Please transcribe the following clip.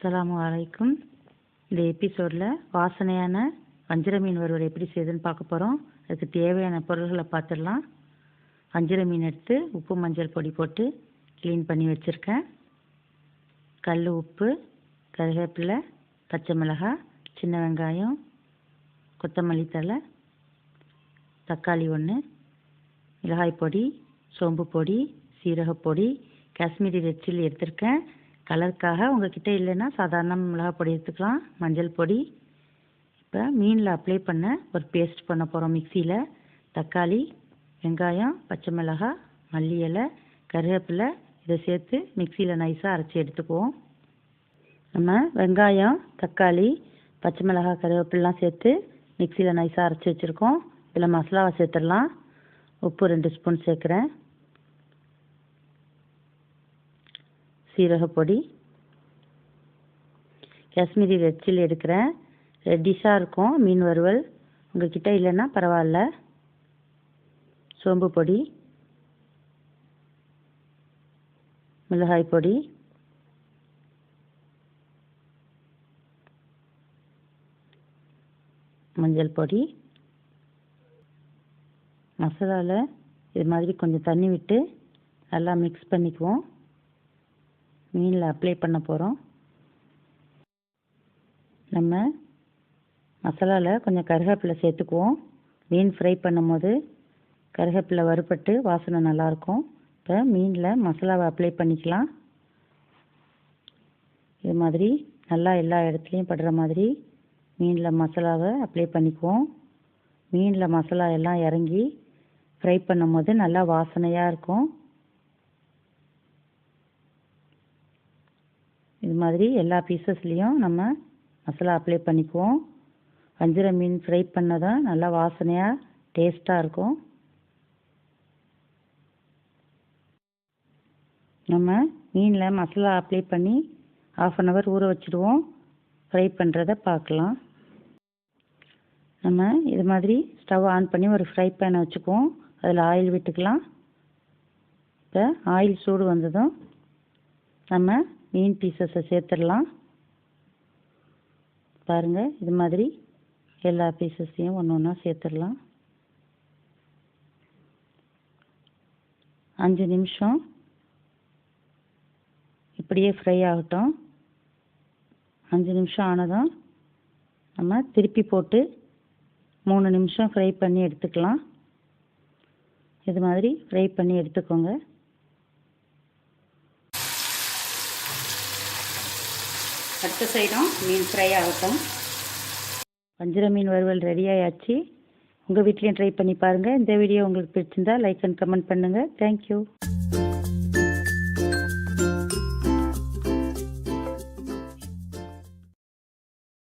அஸ்ஸலாமு அலைக்கும். இந்த எபிசோடில் வாசனையான வஞ்சிர மீன் வறுவல் எப்படி செய்யுதுன்னு பார்க்க போகிறோம். அதுக்கு தேவையான பொருள்களை பார்த்துடலாம். வஞ்சிர மீன் எடுத்து உப்பு மஞ்சள் பொடி போட்டு க்ளீன் பண்ணி வச்சுருக்கேன். கல் உப்பு, கருவேப்பிலை, பச்சை மிளகாய், சின்ன வெங்காயம், கொத்தமல்லி தழை, தக்காளி 1, மிளகாய் பொடி, சோம்பு பொடி, சீரகப்பொடி, காஷ்மீரி ரெட் சில்லி எடுத்திருக்கேன். கலருக்காக உங்கள்கிட்ட இல்லைன்னா சாதாரண மிளகாய் பொடி எடுத்துக்கலாம். மஞ்சள் பொடி. இப்போ மீனில் அப்ளை பண்ண ஒரு பேஸ்ட் பண்ண போகிறோம். மிக்சியில் தக்காளி, வெங்காயம், பச்சை மிளகாய், மல்லி இலை, கருவேப்பிலை இதை சேர்த்து மிக்சியில் நைஸாக அரைச்சி எடுத்துக்குவோம். நம்ம வெங்காயம், தக்காளி, பச்சை மிளகாய், கருவேப்பிலாம் சேர்த்து மிக்சியில் நைஸாக அரைச்சி வச்சுருக்கோம். இதில் மசாலாவை சேர்த்துடலாம். உப்பு 2 ஸ்பூன் சேர்க்குறேன். சீரகப்பொடி, காஷ்மீரி ரெட் சில்லி எடுக்கிறேன். ரெட்டிஷாக இருக்கும் மீன் வறுவல். உங்கள்கிட்ட இல்லைன்னா பரவாயில்ல. சோம்பு பொடி, மிளகாய் பொடி, மஞ்சள் பொடி. மசாலாவில் இது மாதிரி கொஞ்சம் தண்ணி விட்டு நல்லா மிக்ஸ் பண்ணிக்குவோம். மீனில் அப்ளை பண்ண போகிறோம். நம்ம மசாலாவில் கொஞ்சம் கருவேப்பிலை சேர்த்துக்குவோம். மீன் ஃப்ரை பண்ணும் போது கருவேப்பிலை வறுபட்டு வாசனை நல்லாயிருக்கும். இப்போ மீனில் மசாலாவை அப்ளை பண்ணிக்கலாம். இது மாதிரி நல்லா எல்லா இடத்துலையும் படுற மாதிரி மீனில் மசாலாவை அப்ளை பண்ணிக்குவோம். மீனில் மசாலா எல்லாம் இறங்கி ஃப்ரை பண்ணும் போது நல்லா வாசனையாக இருக்கும். இது மாதிரி எல்லா பீசஸ்லேயும் நம்ம மசாலா அப்ளை பண்ணிக்குவோம். வஞ்சிர மீன் ஃப்ரை பண்ணதான் நல்லா வாசனையாக டேஸ்ட்டாக இருக்கும். நம்ம மீனில் மசாலா அப்ளை பண்ணி 1/2 அன் ஹவர் ஊற வச்சுடுவோம். ஃப்ரை பண்ணுறதை பார்க்கலாம். நம்ம இது மாதிரி ஸ்டவ் ஆன் பண்ணி ஒரு ஃப்ரை பேனை வச்சுக்குவோம். அதில் ஆயில் விட்டுக்கலாம். இப்போ ஆயில் சூடு வந்ததும் நம்ம மீன் பீசஸை சேர்த்துடலாம். பாருங்கள், இது மாதிரி எல்லா பீசஸையும் ஒன்று ஒன்றா சேர்த்துடலாம். 5 நிமிஷம் இப்படியே ஃப்ரை ஆகட்டும். 5 நிமிஷம் ஆனதும் நம்ம திருப்பி போட்டு 3 நிமிஷம் ஃப்ரை பண்ணி எடுத்துக்கலாம். இது மாதிரி ஃப்ரை பண்ணி எடுத்துக்கோங்க. அடுத்த சைடும் மீன் ஃப்ரை ஆகட்டும். வஞ்சிர மீன் வறுவல் ரெடி ஆயாச்சு. உங்கள் வீட்லேயும் ட்ரை பண்ணி பாருங்கள். இந்த வீடியோ உங்களுக்கு பிடிச்சிருந்தா லைக் அண்ட் கமெண்ட் பண்ணுங்கள். தேங்க்யூ.